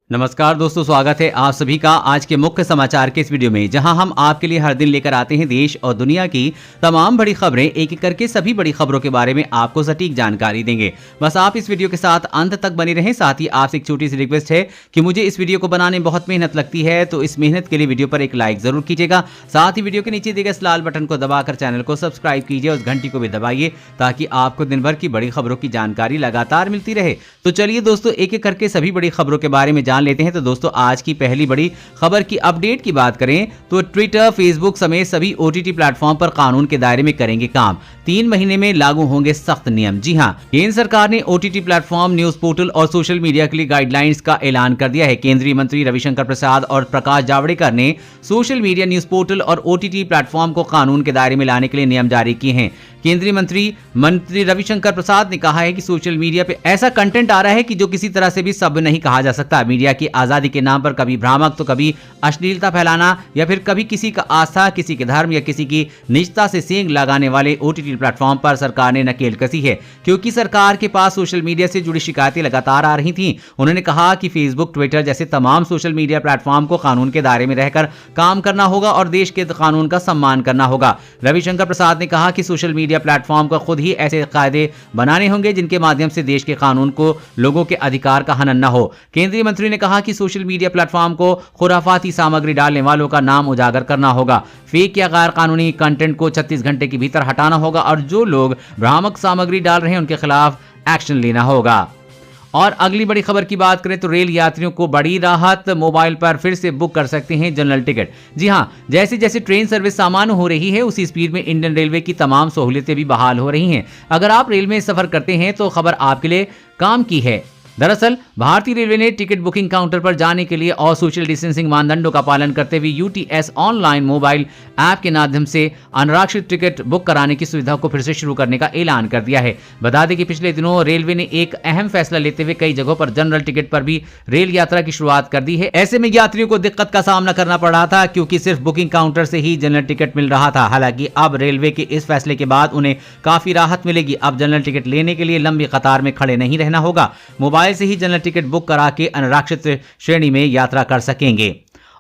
नमस्कार दोस्तों, स्वागत है आप सभी का आज के मुख्य समाचार के इस वीडियो में, जहां हम आपके लिए हर दिन लेकर आते हैं देश और दुनिया की तमाम बड़ी खबरें। एक एक करके सभी बड़ी खबरों के बारे में आपको सटीक जानकारी देंगे। बस आप इस वीडियो के साथ अंत तक बने रहें। साथ ही आपसे एक छोटी सी रिक्वेस्ट है कि मुझे इस वीडियो को बनाने में बहुत मेहनत लगती है, तो इस मेहनत के लिए वीडियो पर एक लाइक जरूर कीजिएगा। साथ ही वीडियो के नीचे दिए गए इस लाल बटन को दबाकर चैनल को सब्सक्राइब कीजिए, उस घंटी को भी दबाइए ताकि आपको दिन भर की बड़ी खबरों की जानकारी लगातार मिलती रहे। तो चलिए दोस्तों, एक एक करके सभी बड़ी खबरों के बारे में जान लेते हैं। तो दोस्तों, आज की पहली बड़ी खबर की अपडेट की बात करें तो ट्विटर, फेसबुक समेत सभी ओटीटी प्लेटफॉर्म पर कानून के दायरे में करेंगे काम। 3 महीने में लागू होंगे सख्त नियम। जी हां, केंद्र सरकार ने ओटीटी प्लेटफॉर्म, न्यूज पोर्टल और सोशल मीडिया के लिए गाइडलाइंस का ऐलान कर दिया है। केंद्रीय मंत्री रविशंकर प्रसाद और प्रकाश जावड़ेकर ने सोशल मीडिया, न्यूज पोर्टल और ओटीटी प्लेटफॉर्म को कानून के दायरे में लाने के लिए नियम जारी किए हैं। केंद्रीय मंत्री रविशंकर प्रसाद ने कहा है कि सोशल मीडिया पे ऐसा कंटेंट आ रहा है कि जो किसी तरह से भी सभ्य नहीं कहा जा सकता। मीडिया की आजादी के नाम पर कभी भ्रामक तो कभी अश्लीलता फैलाना या फिर कभी किसी का आस्था, किसी के धर्म या किसी की निजता से सेंध लगाने वाले ओटीटी प्लेटफॉर्म पर सरकार ने नकेल कसी है, क्योंकि सरकार के पास सोशल मीडिया से जुड़ी शिकायतें लगातार आ रही थीं। उन्होंने कहा कि फेसबुक, ट्विटर जैसे तमाम सोशल मीडिया प्लेटफॉर्म को कानून के दायरे में रहकर काम करना होगा और देश के कानून का सम्मान करना होगा। रविशंकर प्रसाद ने कहा कि सोशल मीडिया प्लेटफॉर्म को खुद ही ऐसे कायदे बनाने होंगे जिनके माध्यम से देश के कानून को, लोगों के अधिकार का हनन न हो। केंद्रीय मंत्री ने कहा कि सोशल मीडिया प्लेटफॉर्म को खुराफाती सामग्री डालने वालों का नाम उजागर करना होगा। फेक या गैर कानूनी कंटेंट को 36 घंटे के भीतर हटाना होगा और जो लोग भ्रामक सामग्री डाल रहे हैं उनके खिलाफ एक्शन लेना होगा। और अगली बड़ी खबर की बात करें तो रेल यात्रियों को बड़ी राहत, मोबाइल पर फिर से बुक कर सकते हैं जनरल टिकट। जी हां, जैसे जैसे ट्रेन सर्विस सामान्य हो रही है उसी स्पीड में इंडियन रेलवे की तमाम सहूलियतें भी बहाल हो रही हैं। अगर आप रेल में सफर करते हैं तो खबर आपके लिए काम की है। दरअसल भारतीय रेलवे ने टिकट बुकिंग काउंटर पर जाने के लिए और सोशल डिस्टेंसिंग मानदंडों का पालन करते हुए यूटीएस ऑनलाइन मोबाइल ऐप के माध्यम से अनारक्षित टिकट बुक कराने की सुविधा को फिर से शुरू करने का ऐलान कर दिया है। बता दें कि पिछले दिनों रेलवे ने एक अहम फैसला लेते हुए कई जगहों पर जनरल टिकट पर भी रेल यात्रा की शुरुआत कर दी है। ऐसे में यात्रियों को दिक्कत का सामना करना पड़ रहा था, क्योंकि सिर्फ बुकिंग काउंटर से ही जनरल टिकट मिल रहा था। हालांकि अब रेलवे के इस फैसले के बाद उन्हें काफी राहत मिलेगी। अब जनरल टिकट लेने के लिए लंबी कतार में खड़े नहीं रहना होगा। मोबाइल से ही जनरल टिकट बुक करा के अनारक्षित श्रेणी में यात्रा कर सकेंगे।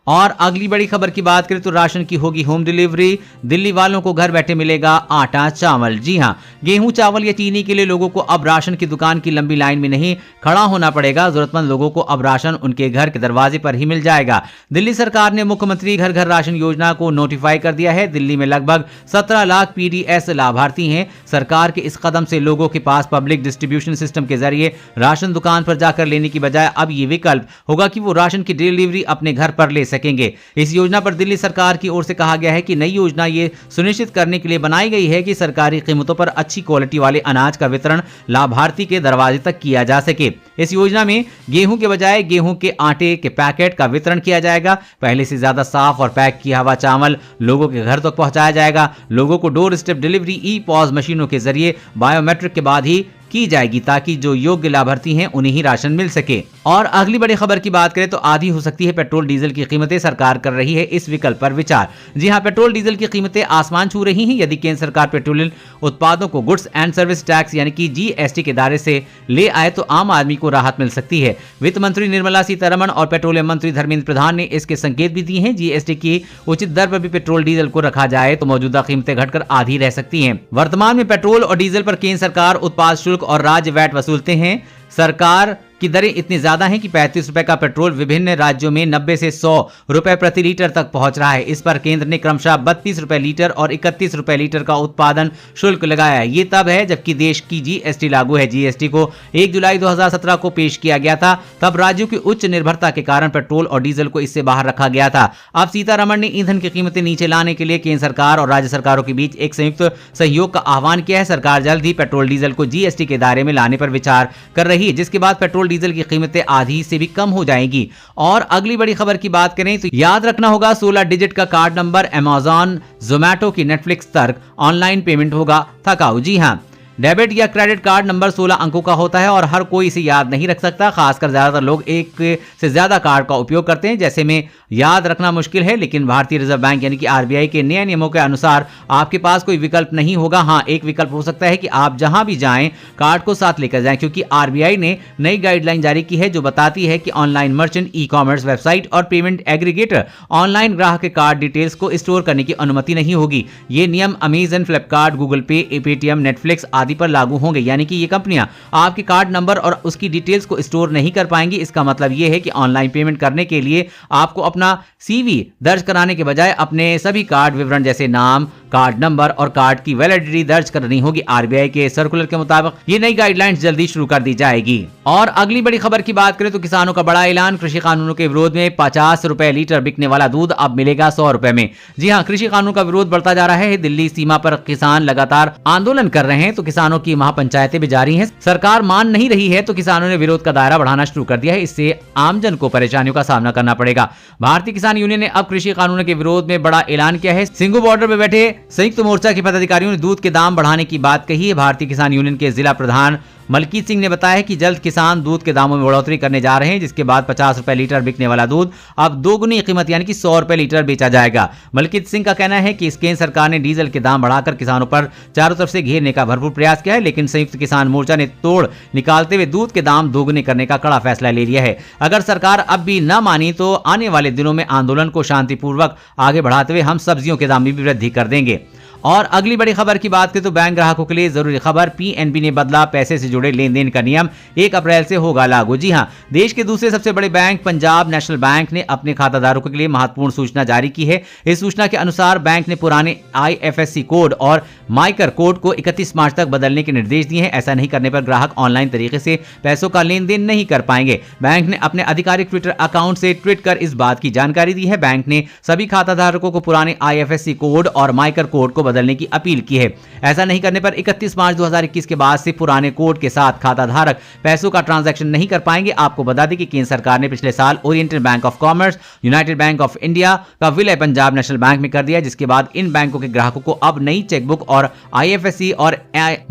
और अगली बड़ी खबर की बात करें तो राशन की होगी होम डिलीवरी। दिल्ली वालों को घर बैठे मिलेगा आटा, चावल। जी हां, गेहूं, चावल या चीनी के लिए लोगों को अब राशन की दुकान की लंबी लाइन में नहीं खड़ा होना पड़ेगा। जरूरतमंद लोगों को अब राशन उनके घर के दरवाजे पर ही मिल जाएगा। दिल्ली सरकार ने मुख्यमंत्री घर घर राशन योजना को नोटिफाई कर दिया है। दिल्ली में लगभग 17 लाख पीडीएस लाभार्थी हैं। सरकार के इस कदम से लोगों के पास पब्लिक डिस्ट्रीब्यूशन सिस्टम के जरिए राशन दुकान पर जाकर लेने की बजाय अब ये विकल्प होगा कि वो राशन की डिलीवरी अपने घर पर ले सकेंगे। इस योजना पर दिल्ली सरकार की ओर से कहा गया है कि नई योजना ये सुनिश्चित करने के लिए बनाई गई है कि सरकारी कीमतों पर अच्छी क्वालिटी वाले अनाज का वितरण लाभार्थी के दरवाजे तक किया जा सके। इस योजना में गेहूं के बजाय गेहूं के आटे के पैकेट का वितरण किया जाएगा। पहले से ज्यादा साफ और पैक किया हुआ चावल लोगों के घर तक पहुंचाया जाएगा। लोगों को डोर स्टेप डिलीवरी ई पॉज मशीनों के जरिए बायोमेट्रिक के बाद ही की जाएगी, ताकि जो योग्य लाभार्थी हैं उन्हें ही राशन मिल सके। और अगली बड़ी खबर की बात करें तो आधी हो सकती है पेट्रोल डीजल की कीमतें। सरकार कर रही है इस विकल्प पर विचार। जी हां, पेट्रोल डीजल की कीमतें आसमान छू रही हैं। यदि केंद्र सरकार पेट्रोलियम उत्पादों को गुड्स एंड सर्विस टैक्स यानी कि जीएसटी के दायरे से ले आए तो आम आदमी को राहत मिल सकती है। वित्त मंत्री निर्मला सीतारमण और पेट्रोलियम मंत्री धर्मेंद्र प्रधान ने इसके संकेत भी दिए हैं। जीएसटी की उचित दर पर भी पेट्रोल डीजल को रखा जाए तो मौजूदा कीमतें घटकर आधी रह सकती हैं। वर्तमान में पेट्रोल और डीजल पर केंद्र सरकार उत्पाद शुल्क और राज्य वैट वसूलते हैं। सरकार की दरें इतनी ज्यादा हैं कि 35 रुपए का पेट्रोल विभिन्न राज्यों में 90 से 100 रुपए प्रति लीटर तक पहुंच रहा है। इस पर केंद्र ने क्रमशः 32 रुपए लीटर और 31 रुपए लीटर का उत्पादन शुल्क लगाया है। ये तब है जबकि देश की जीएसटी लागू है। जीएसटी को 1 जुलाई 2017 को पेश किया गया था। तब राज्यों की उच्च निर्भरता के कारण पेट्रोल और डीजल को इससे बाहर रखा गया था। अब सीतारमण ने ईंधन की कीमतें नीचे लाने के लिए केंद्र सरकार और राज्य सरकारों के बीच एक संयुक्त सहयोग का आह्वान किया है। सरकार जल्द ही पेट्रोल डीजल को जीएसटी के दायरे में लाने पर विचार कर रही है, जिसके बाद पेट्रोल डीजल की कीमतें आधी से भी कम हो जाएंगी। और अगली बड़ी खबर की बात करें तो याद रखना होगा 16 डिजिट का कार्ड नंबर। अमेजॉन, जोमैटो की नेटफ्लिक्स तर्क ऑनलाइन पेमेंट होगा थकाऊ। जी हां, डेबिट या क्रेडिट कार्ड नंबर 16 अंकों का होता है और हर कोई इसे याद नहीं रख सकता। खासकर ज्यादातर लोग एक से ज्यादा कार्ड का उपयोग करते हैं, जैसे में याद रखना मुश्किल है। लेकिन भारतीय रिजर्व बैंक यानी कि आरबीआई के नए नियमों के अनुसार आपके पास कोई विकल्प नहीं होगा। हाँ, एक विकल्प हो सकता है कि आप जहां भी जाएं कार्ड को साथ लेकर जाएं, क्योंकि आरबीआई ने नई गाइडलाइन जारी की है जो बताती है कि online merchant, e commerce website और पेमेंट एग्रीगेटर ऑनलाइन ग्राहक के कार्ड डिटेल्स को स्टोर करने की अनुमति नहीं होगी। ये नियम अमेजन, फ्लिपकार्ट, गूगल पे, पेटीएम, नेटफ्लिक्स आदि पर लागू होंगे, यानी कि ये कंपनियां आपके कार्ड नंबर और उसकी डिटेल्स को स्टोर नहीं कर पाएंगी। इसका मतलब यह है कि ऑनलाइन पेमेंट करने के लिए आपको अपना सीवी दर्ज कराने के बजाय अपने सभी कार्ड विवरण जैसे नाम, कार्ड नंबर और कार्ड की वैलिडिटी दर्ज करनी होगी। आरबीआई के सर्कुलर के मुताबिक ये नई गाइडलाइंस जल्दी शुरू कर दी जाएगी। और अगली बड़ी खबर की बात करें तो किसानों का बड़ा ऐलान, कृषि कानूनों के विरोध में 50 रुपए लीटर बिकने वाला दूध अब मिलेगा 100 रुपए में। जी हां, कृषि कानून का विरोध बढ़ता जा रहा है। दिल्ली सीमा पर किसान लगातार आंदोलन कर रहे हैं तो किसानों की महापंचायतें भी जारी हैं। सरकार मान नहीं रही है तो किसानों ने विरोध का दायरा बढ़ाना शुरू कर दिया है। इससे आमजन को परेशानियों का सामना करना पड़ेगा। भारतीय किसान यूनियन ने अब कृषि कानूनों के विरोध में बड़ा ऐलान किया है। सिंघू बॉर्डर पर बैठे संयुक्त मोर्चा के पदाधिकारियों ने दूध के दाम बढ़ाने की बात कही है। भारतीय किसान यूनियन के जिला प्रधान मलकीत सिंह ने बताया कि जल्द किसान दूध के दामों में बढ़ोतरी करने जा रहे हैं, जिसके बाद 50 रुपए लीटर बिकने वाला दूध अब दोगुनी कीमत यानी कि 100 रुपए लीटर बेचा जाएगा। मलकीत सिंह का कहना है कि केंद्र सरकार ने डीजल के दाम बढ़ाकर किसानों पर चारों तरफ से घेरने का भरपूर प्रयास किया है, लेकिन संयुक्त किसान मोर्चा ने तोड़ निकालते हुए दूध के दाम दोगुने करने का कड़ा फैसला ले लिया है। अगर सरकार अब भी न मानी तो आने वाले दिनों में आंदोलन को शांतिपूर्वक आगे बढ़ाते हुए हम सब्जियों के दाम में भी वृद्धि कर देंगे। और अगली बड़ी खबर की बात करें तो बैंक ग्राहकों के लिए जरूरी खबर, पीएनबी ने बदला पैसे से जुड़े लेन देन का नियम, 1 अप्रैल से होगा लागू। जी हां, देश के दूसरे सबसे बड़े बैंक पंजाब नेशनल बैंक ने अपने खाताधारकों के लिए महत्वपूर्ण सूचना जारी की है। इस सूचना के अनुसार बैंक ने पुराने आईएफएससी कोड और माइकर कोड को 31 मार्च तक बदलने के निर्देश दिए हैं। ऐसा नहीं करने पर ग्राहक ऑनलाइन तरीके से पैसों का लेन देन नहीं कर पाएंगे। बैंक ने अपने आधिकारिक ट्विटर अकाउंट से ट्वीट कर इस बात की जानकारी दी है। बैंक ने सभी खाताधारकों को पुराने आईएफएससी कोड और माइकर कोड को बदलने की अपील की है। ऐसा नहीं करने पर 31 मार्च 2021 के बाद से पुराने कोड के साथ खाताधारक पैसों का ट्रांजैक्शन नहीं कर पाएंगे। आपको बता दें कि केंद्र सरकार ने पिछले साल oriental bank of commerce, United bank of India का विलय पंजाब नेशनल बैंक में कर दिया, जिसके बाद इन बैंकों के ग्राहकों को अब नई चेकबुक और आईएफएससी और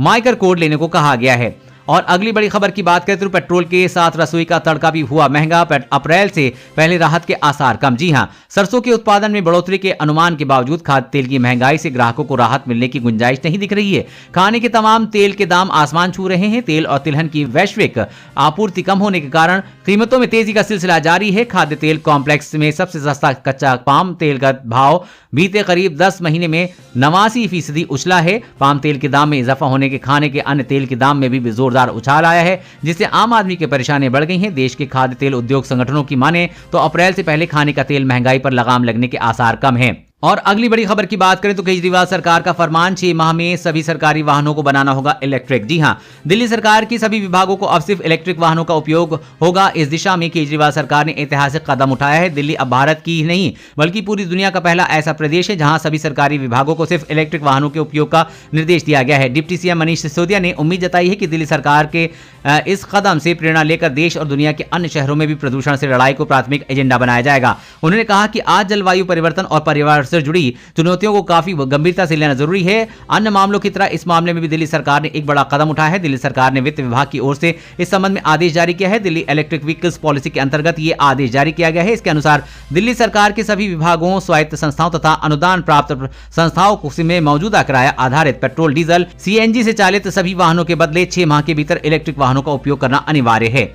माइकर कोड लेने को कहा गया है। और अगली बड़ी खबर की बात करें तो पेट्रोल के साथ रसोई का तड़का भी हुआ महंगा, अप्रैल से पहले राहत के आसार कम। जी हां, सरसों के उत्पादन में बढ़ोतरी के अनुमान के बावजूद खाद्य तेल की महंगाई से ग्राहकों को राहत मिलने की गुंजाइश नहीं दिख रही है। खाने के तमाम तेल के दाम आसमान छू रहे हैं। तेल और तिलहन की वैश्विक आपूर्ति कम होने के कारण कीमतों में तेजी का सिलसिला जारी है। खाद्य तेल कॉम्प्लेक्स में सबसे सस्ता कच्चा पाम तेल का भाव बीते करीब 10 महीने में 89% उछला है। पाम तेल के दाम में इजाफा होने के खाने के अन्य तेल के दाम में भी जोरदार उछाल आया है, जिससे आम आदमी की परेशानियां बढ़ गई हैं। देश के खाद्य तेल उद्योग संगठनों की माने तो अप्रैल से पहले खाने का तेल महंगाई पर लगाम लगने के आसार कम हैं। और अगली बड़ी खबर की बात करें तो केजरीवाल सरकार का फरमान, 6 माह में सभी सरकारी वाहनों को बनाना होगा इलेक्ट्रिक। जी हां, दिल्ली सरकार की सभी विभागों को अब सिर्फ इलेक्ट्रिक वाहनों का उपयोग होगा। इस दिशा में केजरीवाल सरकार ने ऐतिहासिक कदम उठाया है। दिल्ली अब भारत की ही नहीं बल्कि पूरी दुनिया का पहला ऐसा प्रदेश है जहां सभी सरकारी विभागों को सिर्फ इलेक्ट्रिक वाहनों के उपयोग का निर्देश दिया गया है। डिप्टी सीएम मनीष सिसोदिया ने उम्मीद जताई है कि दिल्ली सरकार के इस कदम से प्रेरणा लेकर देश और दुनिया के अन्य शहरों में भी प्रदूषण से लड़ाई को प्राथमिक एजेंडा बनाया जाएगा। उन्होंने कहा कि आज जलवायु परिवर्तन और पर्यावरण से जुड़ी चुनौतियों को काफी गंभीरता से लेना जरूरी है। अन्य मामलों की तरह इस मामले में भी दिल्ली सरकार ने एक बड़ा कदम उठाया है। दिल्ली सरकार ने वित्त विभाग की ओर से इस संबंध में आदेश जारी किया है। दिल्ली इलेक्ट्रिक व्हीकल्स पॉलिसी के अंतर्गत ये आदेश जारी किया गया है। इसके अनुसार दिल्ली सरकार के सभी विभागों, स्वायत्त संस्थाओं तथा अनुदान प्राप्त संस्थाओं में मौजूदा किराया आधारित पेट्रोल, डीजल, सीएनजी से चालित सभी वाहनों के बदले 6 माह के भीतर इलेक्ट्रिक वाहनों का उपयोग करना अनिवार्य है।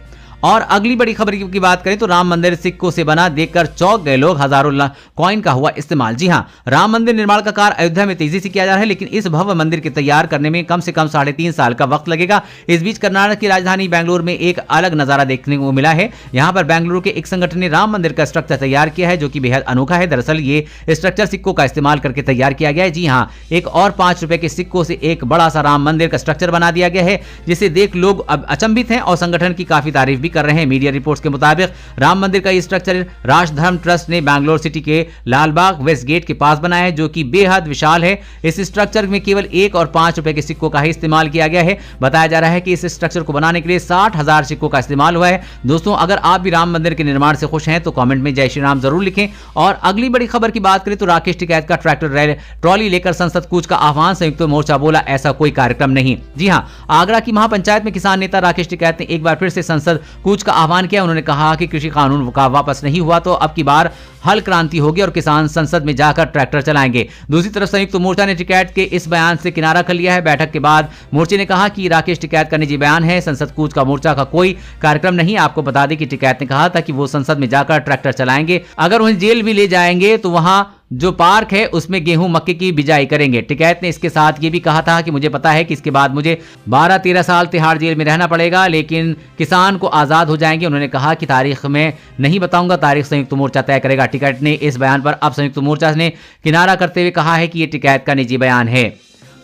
और अगली बड़ी खबर की बात करें तो राम मंदिर सिक्कों से बना देखकर चौंक गए लोग, हजारों कॉइन का हुआ इस्तेमाल। जी हां, राम मंदिर निर्माण का कार्य अयोध्या में तेजी से किया जा रहा है, लेकिन इस भव्य मंदिर के तैयार करने में कम से कम 3.5 साल का वक्त लगेगा। इस बीच कर्नाटक की राजधानी बेंगलुरु में एक अलग नजारा देखने को मिला है। यहां पर बेंगलुरु के एक संगठन ने राम मंदिर का स्ट्रक्चर तैयार किया है, जो कि बेहद अनोखा है। दरअसल ये स्ट्रक्चर सिक्कों का इस्तेमाल करके तैयार किया गया है। जी हां, एक और 5 रुपए के सिक्कों से एक बड़ा सा राम मंदिर का स्ट्रक्चर बना दिया गया है, जिसे देख लोग अब अचंभित हैं और संगठन की काफी तारीफ भी कर रहे हैं। मीडिया रिपोर्ट्स के मुताबिक राम मंदिर का स्ट्रक्चर राष्ट्रधर्म ट्रस्ट ने बैंगलोर सिटी के लालबाग वेस्ट गेट के पास बनाया है, जो कि बेहद विशाल है। इस स्ट्रक्चर में केवल 1 और 5 रुपए के सिक्कों का ही इस्तेमाल किया गया है। बताया जा रहा है कि इस स्ट्रक्चर को बनाने के लिए 60,000 सिक्कों का इस्तेमाल हुआ है। दोस्तों, अगर आप भी राम मंदिर के निर्माण से खुश हैं तो कमेंट में जय श्री राम जरूर लिखें। और अगली बड़ी खबर की बात करें तो राकेश टिकैत का ट्रैक्टर ट्रॉली लेकर संसद कूच का आह्वान। संयुक्त मोर्चा बोला ऐसा कोई कार्यक्रम नहीं। जी हां, आगरा की महापंचायत में किसान नेता राकेश टिकैत ने एक बार फिर से संसद कूच का आह्वान किया। उन्होंने कहा कि कृषि कानून का वापस नहीं हुआ तो अब की बार हल क्रांति होगी और किसान संसद में जाकर ट्रैक्टर चलाएंगे। दूसरी तरफ संयुक्त मोर्चा ने टिकैत के इस बयान से किनारा कर लिया है। बैठक के बाद मोर्चे ने कहा कि राकेश टिकैत का निजी बयान है, संसद कूच का मोर्चा का कोई कार्यक्रम नहीं। आपको बता दें कि टिकैत ने कहा था कि वो संसद में जाकर ट्रैक्टर चलाएंगे। अगर उन्हें जेल भी ले जाएंगे तो वहां जो पार्क है उसमें गेहूं मक्के की बिजाई करेंगे। टिकैत ने इसके साथ ये भी कहा था कि मुझे पता है कि इसके बाद मुझे 12-13 साल तिहाड़ जेल में रहना पड़ेगा, लेकिन किसान को आजाद हो जाएंगे। उन्होंने कहा कि तारीख में नहीं बताऊंगा, तारीख संयुक्त मोर्चा तय करेगा। टिकैत ने इस बयान पर अब संयुक्त मोर्चा ने किनारा करते हुए कहा है कि यह टिकैत का निजी बयान है।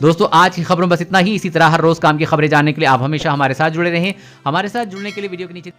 दोस्तों, आज की खबरों बस इतना ही। इसी तरह हर रोज काम की खबरें जानने के लिए आप हमेशा हमारे साथ जुड़े रहें। हमारे साथ जुड़ने के लिए वीडियो के नीचे